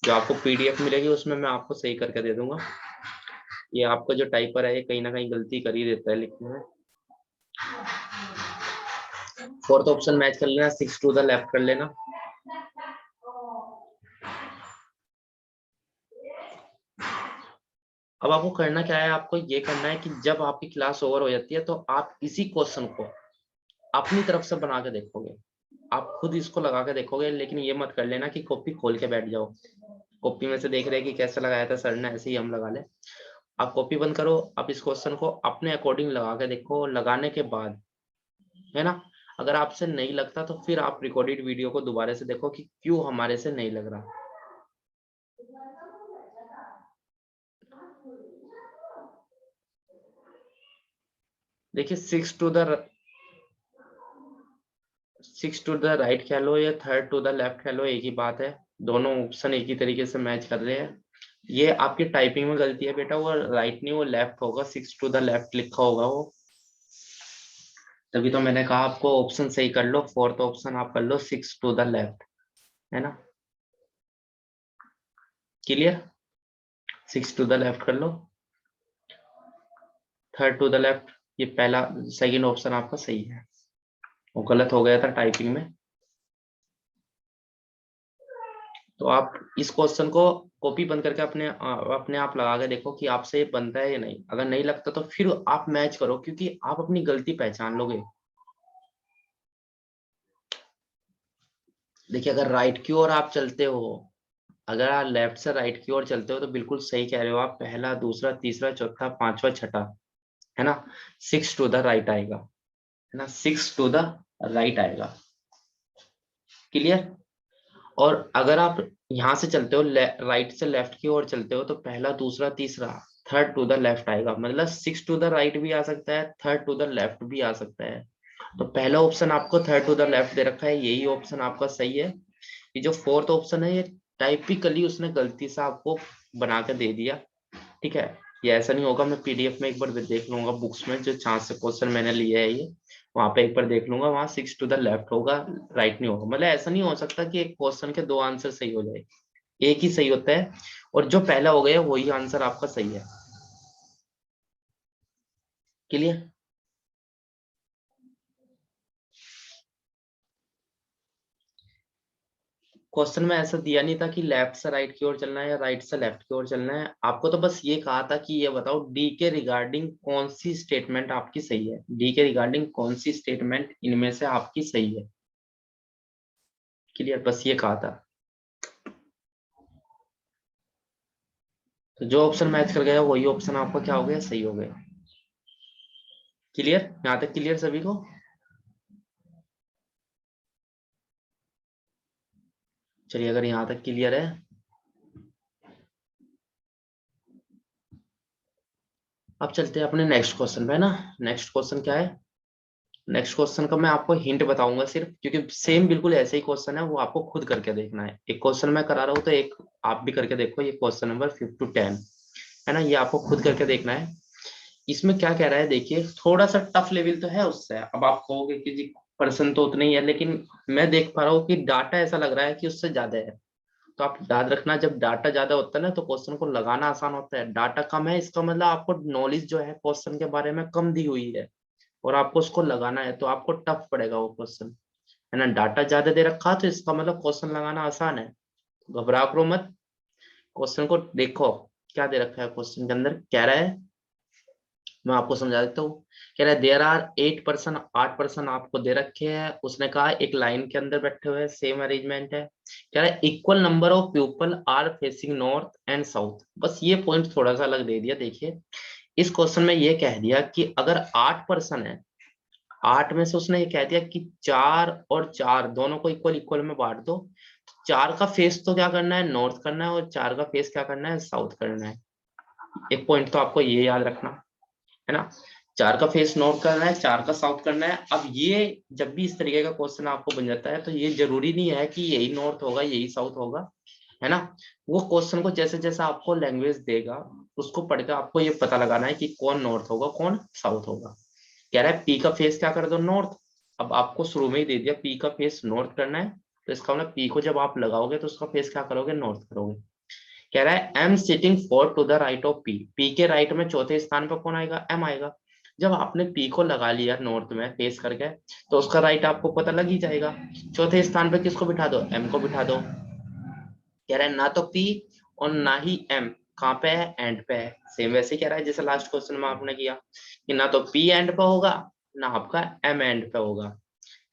जो आपको पीडीएफ मिलेगी उसमें मैं आपको सही करके दे दूंगा। ये आपका जो टाइपर है ये कहीं ना कहीं गलती कर ही देता है लिखने में। फोर्थ ऑप्शन मैच कर लेना, सिक्स टू द लेफ्ट कर लेना। अब आपको करना क्या है, आपको ये करना है कि जब आपकी क्लास ओवर हो जाती है तो आप इसी क्वेश्चन को अपनी तरफ से बना के देखोगे, आप खुद इसको लगा के देखोगे, लेकिन ये मत कर लेना कि कॉपी खोल के बैठ जाओ, कॉपी में से देख रहे हैं कि कैसे लगाया था सर ने, ऐसे ही हम लगा ले। आप कॉपी बंद करो, आप इस क्वेश्चन को अपने अकॉर्डिंग लगा के देखो, लगाने के बाद है ना, अगर आपसे नहीं लगता तो फिर आप रिकॉर्डेड वीडियो को दोबारा से देखो कि क्यों हमारे से नहीं लग रहा। देखिए सिक्स टू द राइट कह लो या थर्ड टू द लेफ्ट कह लो, एक ही बात है, दोनों ऑप्शन एक ही तरीके से मैच कर रहे हैं। ये आपकी टाइपिंग में गलती है बेटा, वो राइट नहीं वो लेफ्ट होगा, सिक्स टू द लेफ्ट लिखा होगा वो, तभी तो मैंने कहा आपको ऑप्शन सही कर लो, फोर्थ ऑप्शन आप कर लो सिक्स टू द लेफ्ट, है ना। Clear, six to the left कर लो, थर्ड टू द लेफ्ट, ये पहला सेकंड ऑप्शन आपका सही है, वो गलत हो गया था टाइपिंग में। तो आप इस क्वेश्चन को कॉपी बंद करके अपने आप लगा के देखो कि आपसे ये बनता है या नहीं, अगर नहीं लगता तो फिर आप मैच करो, क्योंकि आप अपनी गलती पहचान लोगे। देखिए अगर राइट की ओर आप चलते हो, अगर आप लेफ्ट से राइट की ओर चलते हो तो बिल्कुल सही कह रहे हो आप, पहला दूसरा तीसरा चौथा पांचवा छठा है ना, सिक्स टू द राइट आएगा, है ना, सिक्स टू द राइट आएगा। क्लियर। और अगर आप यहाँ से चलते हो, राइट से लेफ्ट की ओर चलते हो, तो पहला दूसरा तीसरा थर्ड टू द लेफ्ट आएगा, मतलब सिक्स टू द राइट भी आ सकता है, थर्ड टू द लेफ्ट भी आ सकता है। तो पहला ऑप्शन आपको थर्ड टू द लेफ्ट दे रखा है, यही ऑप्शन आपका सही है। ये जो फोर्थ ऑप्शन है ये टाइपिकली उसने गलती से आपको बना के दे दिया। ठीक है, ये ऐसा नहीं होगा, मैं पीडीएफ में एक बार देख लूंगा, बुक्स में जो चांस से क्वेश्चन मैंने लिए है ये, वहां पे एक बार देख लूंगा, वहां सिक्स टू द लेफ्ट होगा, राइट नहीं होगा। मतलब ऐसा नहीं हो सकता कि एक क्वेश्चन के दो आंसर सही हो जाए, एक ही सही होता है, और जो पहला हो गया वही आंसर आपका सही है। क्लियर। क्वेश्चन में ऐसा दिया नहीं था कि लेफ्ट से राइट की ओर चलना है या राइट से लेफ्ट की ओर चलना है, आपको तो बस ये कहा था कि ये बताओ डी के रिगार्डिंग कौन सी स्टेटमेंट आपकी सही है, डी के रिगार्डिंग कौन सी स्टेटमेंट इनमें से आपकी सही है। क्लियर, बस ये कहा था। तो जो ऑप्शन मैच कर गया वही ऑप्शन आपका क्या हो गया, सही हो गया। क्लियर, यहाँ तक क्लियर सभी को? चलिए अगर यहाँ तक क्लियर है, अब चलते हैं अपने नेक्स्ट क्वेश्चन पे, है ना। नेक्स्ट क्वेश्चन क्या है? नेक्स्ट क्वेश्चन का मैं आपको हिंट बताऊंगा सिर्फ, क्योंकि सेम बिल्कुल ऐसे ही क्वेश्चन है, वो आपको खुद करके देखना है। एक क्वेश्चन मैं करा रहा हूँ तो एक आप भी करके देखो। ये क्वेश्चन नंबर 5 to 10 है ना, ये आपको खुद करके देखना है। इसमें क्या कह रहा है देखिए, थोड़ा सा टफ लेवल तो है उससे। अब आप कहोगे कि जी पर्सन तो उतने ही है, लेकिन मैं देख पा रहा हूँ कि डाटा ऐसा लग रहा है कि उससे ज्यादा है। तो आप याद रखना, जब डाटा ज्यादा होता है ना तो क्वेश्चन को लगाना आसान होता है। डाटा कम है इसका मतलब आपको नॉलेज जो है क्वेश्चन के बारे में कम दी हुई है, और आपको उसको लगाना है तो आपको टफ पड़ेगा वो क्वेश्चन, है ना। डाटा ज्यादा दे रखा तो इसका मतलब क्वेश्चन लगाना आसान है। घबरा करो मत, क्वेश्चन को देखो क्या दे रखा है क्वेश्चन के अंदर। कह रहा है, मैं आपको समझा देता हूँ। कह रहा है देयर आर 8%, 8% आपको दे रखे हैं। उसने कहा एक लाइन के अंदर बैठे हुए, सेम अरेंजमेंट है। कह रहा है equal number of people are facing north and south. बस ये पॉइंट थोड़ा सा अलग दे दिया। देखिए इस क्वेश्चन में ये कह दिया कि अगर 8% है, 8 में से उसने ये कह दिया कि 4 और 4 दोनों को इक्वल इक्वल में बांट दो। 4 का फेस तो क्या करना है, नॉर्थ करना है, और 4 का फेस क्या करना है, साउथ करना है। एक पॉइंट तो आपको ये याद रखना, है ना। 4 का फेस नॉर्थ करना है, 4 का साउथ करना है। अब ये जब भी इस तरीके का क्वेश्चन आपको बन जाता है तो ये जरूरी नहीं है कि यही नॉर्थ होगा यही साउथ होगा, है ना। वो क्वेश्चन को जैसे जैसे आपको लैंग्वेज देगा उसको पढ़ के आपको ये पता लगाना है कि कौन नॉर्थ होगा कौन साउथ होगा। कह रहा है पी का फेस क्या कर दो, नॉर्थ। अब आपको शुरू में ही दे दिया पी का फेस नॉर्थ करना है, तो इसका मतलब पी को जब आप लगाओगे तो उसका फेस क्या करोगे, नॉर्थ करोगे। कह रहा है M sitting four to the right of P, P के राइट में चौथे स्थान पर कौन आएगा, एम आएगा। जब आपने पी को लगा लिया नॉर्थ में फेस करके, तो उसका राइट आपको पता लग ही जाएगा। चौथे स्थान पे किसको बिठा दो, एम को बिठा दो। कह रहा है ना तो पी और ना ही एम कहाँ पे है, एंड पे है। सेम वैसे कह रहा है जैसे लास्ट क्वेश्चन में आपने किया कि ना तो पी एंड पे होगा ना आपका एम एंड पे होगा।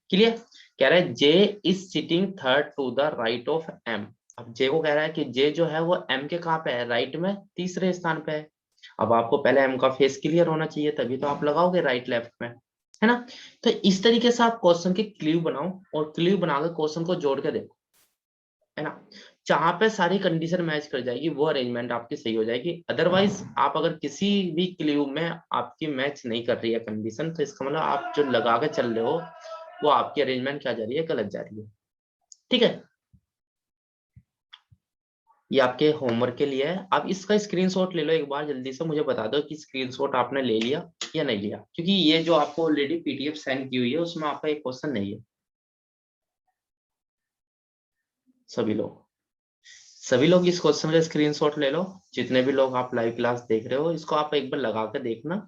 क्लियर। कह रहा है J is sitting third to the right of M. अब जे को कह रहा है कि जे जो है वो एम के कहाँ पे है, राइट में तीसरे स्थान पे है। अब आपको पहले एम का फेस क्लियर होना चाहिए तभी तो आप लगाओगे राइट लेफ्ट में, है ना। तो इस तरीके से आप क्वेश्चन के क्ल्यू बनाओ और क्ल्यू बनाकर क्वेश्चन को जोड़ के देखो, है ना। जहां पे सारी कंडीशन मैच कर जाएगी वो अरेंजमेंट आपकी सही हो जाएगी। अदरवाइज आप अगर किसी भी क्ल्यू में आपकी मैच नहीं कर रही है कंडीशन, तो इसका मतलब आप जो लगा के चल रहे हो वो आपकी अरेंजमेंट क्या जा रही है, गलत जा रही है। ठीक है, ये आपके होमवर्क के लिए है। आप इसका स्क्रीनशॉट ले लो एक बार, जल्दी से मुझे बता दो कि स्क्रीनशॉट आपने ले लिया या नहीं लिया, क्योंकि ये जो आपको ऑलरेडी पीडीएफ सेंड की हुई है उसमें आपका एक क्वेश्चन नहीं है। सभी लोग, सभी लोग इस क्वेश्चन का स्क्रीनशॉट ले लो। जितने भी लोग आप लाइव क्लास देख रहे हो इसको आप एक बार लगा के देखना।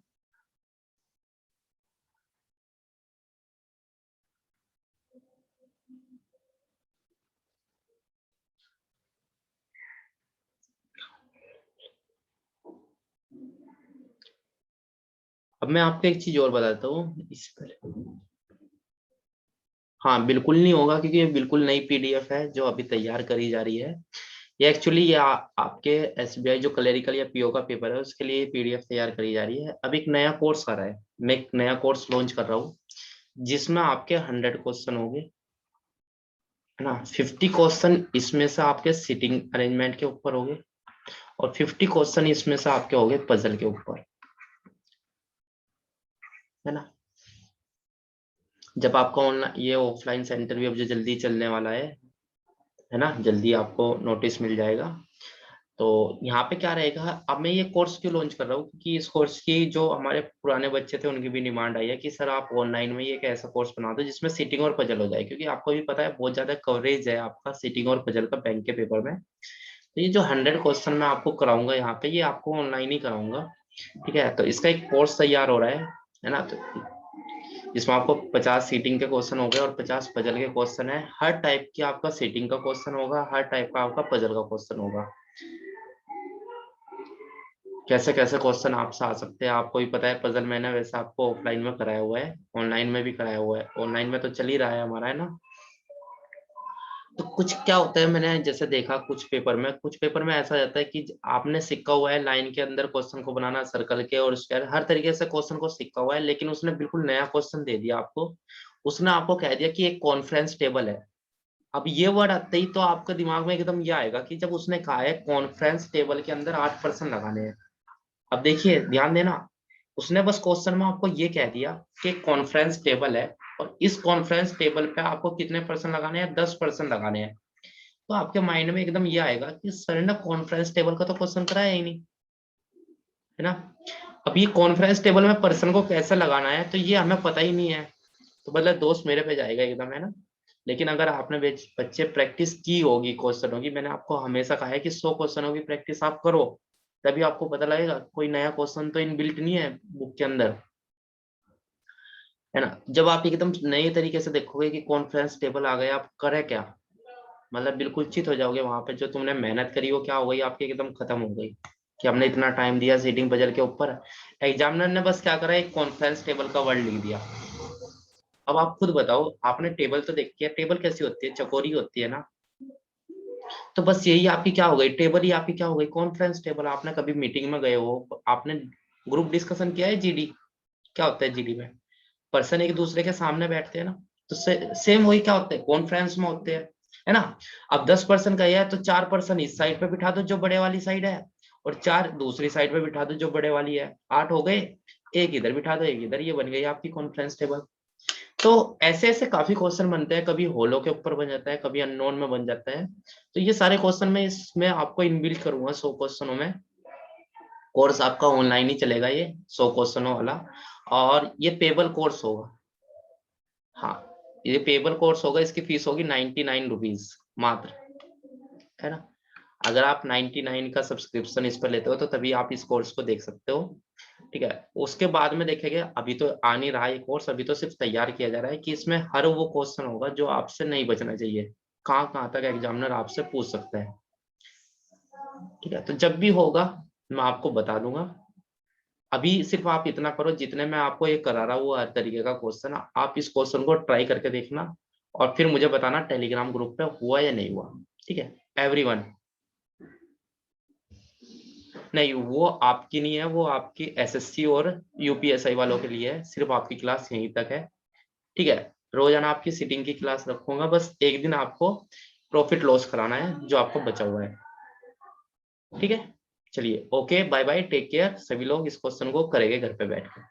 अब मैं आपको एक चीज और बताता हूँ इस पर। हाँ बिल्कुल नहीं होगा, क्योंकि ये बिल्कुल नई पीडीएफ है जो अभी तैयार करी जा रही है। ये एक्चुअली ये आपके एसबीआई जो क्लरिकल या पीओ का पेपर है उसके लिए पीडीएफ तैयार करी जा रही है। अब एक नया कोर्स आ रहा है, मैं एक नया कोर्स लॉन्च कर रहा हूँ जिसमें आपके 100 क्वेश्चन होंगे, है ना। 50 क्वेश्चन इसमें से आपके सिटिंग अरेंजमेंट के ऊपर होंगे, और 50 क्वेश्चन इसमें से आपके होंगे पजल के ऊपर, है ना। जब आपका ऑनलाइन ये ऑफलाइन सेंटर भी अब जो जल्दी चलने वाला है ना, जल्दी आपको नोटिस मिल जाएगा। तो यहाँ पे क्या रहेगा, अब मैं ये कोर्स क्यों लॉन्च कर रहा हूँ, क्योंकि इस कोर्स की जो हमारे पुराने बच्चे थे उनकी भी डिमांड आई है कि सर आप ऑनलाइन में ये एक ऐसा कोर्स बना दो जिसमें सिटिंग और पजल हो जाए, क्योंकि आपको भी पता है बहुत ज्यादा कवरेज है आपका सिटिंग और पजल का बैंक के पेपर में। तो ये जो 100 क्वेश्चन मैं आपको कराऊंगा यहाँ पे, ये आपको ऑनलाइन ही कराऊंगा। ठीक है, तो इसका एक कोर्स तैयार हो रहा है ना। तो जिसमें आपको 50 सीटिंग के क्वेश्चन हो गए और 50 पजल के क्वेश्चन है। हर टाइप की आपका सीटिंग का क्वेश्चन होगा, हर टाइप का आपका पजल का क्वेश्चन होगा। कैसे कैसे क्वेश्चन आपसे आ सकते हैं आपको भी पता है। पजल मैंने वैसे आपको ऑफलाइन में कराया हुआ है, ऑनलाइन में भी कराया हुआ है। ऑनलाइन में तो चल ही रहा है हमारा, है ना। तो कुछ क्या होता है, मैंने जैसे देखा कुछ पेपर में ऐसा जाता है कि आपने सीखा हुआ है लाइन के अंदर क्वेश्चन को बनाना, सर्कल के और स्क्वायर, हर तरीके से क्वेश्चन को सीखा हुआ है, लेकिन उसने बिल्कुल नया क्वेश्चन दे दिया आपको। उसने आपको कह दिया कि एक कॉन्फ्रेंस टेबल है। अब ये वर्ड आते ही तो आपके दिमाग में एकदम ये आएगा कि जब उसने कहा है कॉन्फ्रेंस टेबल के अंदर 8% लगाने हैं। अब देखिए ध्यान देना, उसने बस क्वेश्चन में आपको ये कह दिया कि कॉन्फ्रेंस टेबल है, और इस कॉन्फ्रेंस टेबल पे आपको कितने परसेंट लगाने हैं, 10% लगाने हैं। तो आपके माइंड में एकदम ये आएगा कि सर ने कॉन्फ्रेंस टेबल का तो क्वेश्चन कराया ही नहीं, है ना। अब ये कॉन्फ्रेंस टेबल में पर्सन को कैसे लगाना है तो ये हमें पता ही नहीं है, तो मतलब दोस्त मेरे पे जाएगा एकदम, है ना। लेकिन अगर आपने बच्चे प्रैक्टिस की होगी क्वेश्चनों की, मैंने आपको हमेशा कहा है कि 100 क्वेश्चनों की प्रैक्टिस आप करो, तभी आपको पता लगेगा। कोई नया क्वेश्चन तो इनबिल्ट नहीं है बुक के अंदर, है ना। जब आप एकदम नए तरीके से देखोगे कि कॉन्फ्रेंस टेबल आ गया, आप करे क्या, मतलब बिल्कुल चित हो जाओगे। वहां पे जो तुमने मेहनत करी वो क्या हो गई आपकी, एकदम खत्म हो गई। कि हमने इतना टाइम दिया सीटिंग बजल के ऊपर, एग्जामिनर ने बस क्या करा, एक कॉन्फ्रेंस टेबल का वर्ड लिख दिया। अब आप खुद बताओ, आपने टेबल तो देखी है, टेबल कैसी होती है, चकोरी होती है ना। तो बस यही आपकी क्या हो गई, टेबल ही आपकी क्या हो गई, कॉन्फ्रेंस टेबल। आपने कभी मीटिंग में गए हो, आपने ग्रुप डिस्कशन किया है, जीडी क्या होता है, जीडी में पर्सन एक दूसरे के सामने बैठते हैं ना। तो सेम वही क्या होते हैं, कॉन्फ्रेंस में होते हैं, है ना। अब 10% का यह है तो 4% इस साइड पे बिठा दो जो बड़े वाली साइड है, और 4 दूसरी साइड पे बिठा दो जो बड़े वाली है, 8 हो गए। एक इधर बिठा दो, एक इधर, ये बन गई आपकी कॉन्फ्रेंस टेबल। तो ऐसे ऐसे काफी क्वेश्चन बनते हैं, कभी होलो के ऊपर बन जाता है, कभी अननोन में बन जाता है। तो ये सारे क्वेश्चन में इसमें आपको इनबिल्ट करूंगा 100 क्वेश्चनों में। कोर्स आपका ऑनलाइन ही चलेगा ये, 100 क्वेश्चनों वाला, और ये पेबल कोर्स होगा। हाँ, ये पेबल कोर्स होगा, इसकी फीस होगी 99 रुपीज मात्र, है ना। अगर आप 99 का सब्सक्रिप्शन इस पर लेते हो तो तभी आप इस कोर्स को देख सकते हो, ठीक है। उसके बाद में देखेंगे, अभी तो आ नहीं रहा है कोर्स, अभी तो सिर्फ तैयार किया जा रहा है कि इसमें हर वो क्वेश्चन होगा जो आपसे नहीं बचना चाहिए, कहाँ कहाँ तक एग्जामिनर आपसे पूछ सकता है, ठीक है। तो जब भी होगा मैं आपको बता दूंगा। अभी सिर्फ आप इतना करो, जितने मैं आपको ये करा रहा हूँ हर तरीके का क्वेश्चन, आप इस क्वेश्चन को ट्राई करके देखना, और फिर मुझे बताना टेलीग्राम ग्रुप पे हुआ या नहीं हुआ, ठीक है। एवरीवन, नहीं वो आपकी नहीं है, वो आपकी एसएससी और यूपीएसआई वालों के लिए है, सिर्फ आपकी क्लास यहीं तक है, ठीक है। रोजाना आपकी सिटिंग की क्लास रखूंगा, बस एक दिन आपको प्रॉफिट लॉस कराना है जो आपको बचा हुआ है, ठीक है। चलिए, okay, bye bye, take care, सभी लोग इस क्वेश्चन को करेंगे घर पे बैठ के।